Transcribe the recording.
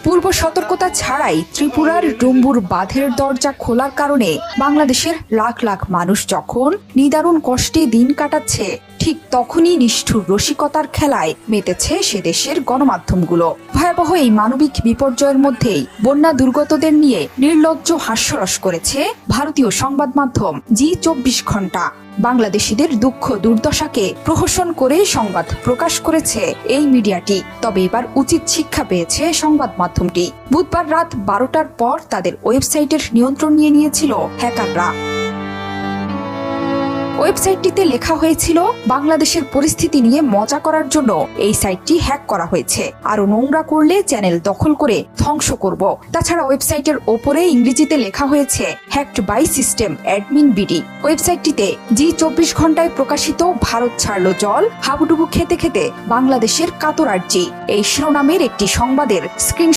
পূর্ব সতর্কতা ছাড়াই ত্রিপুরার ডুম্বুর বাঁধের দরজা খোলার কারণে বাংলাদেশের লাখ লাখ মানুষ যখন নিদারুণ কষ্টে দিন কাটাচ্ছে, ঠিক তখনই নিষ্ঠুর রসিকতার খেলায় মেতেছে সে দেশের গণমাধ্যমগুলো। ভয়াবহ এই মানবিক বিপর্যয়ের মধ্যেই বন্যা দুর্গতদের নিয়ে নির্লজ্জ হাস্যরস করেছে ভারতীয় সংবাদ মাধ্যম জি24 ঘন্টা। বাংলাদেশিদের দুঃখ দুর্দশাকে প্রহসন করে সংবাদ প্রকাশ করেছে এই মিডিয়াটি। তবে এবার উচিত শিক্ষা পেয়েছে সংবাদ মাধ্যমটি। বুধবার রাত 12টার পর তাদের ওয়েবসাইটের নিয়ন্ত্রণ নিয়ে নিয়েছিল হ্যাকাররা। ওয়েবসাইটটিতে লেখা হয়েছিল, বাংলাদেশের পরিস্থিতি নিয়ে মজা করার জন্য এই সাইটটি হ্যাক করা হয়েছে, আরো নোংরা করলে চ্যানেল দখল করে ধ্বংস করব। তাছাড়া ওয়েবসাইটের ওপরে ইংরেজিতে লেখা হয়েছে hacked by system admin BD. ওয়েবসাইটটিতে জি24 ঘন্টায় প্রকাশিত ভারত ছাড়লো জল, হাবুডুবু খেতে খেতে বাংলাদেশের কাতর আর্জি এই শিরোনামের একটি সংবাদের স্ক্রিন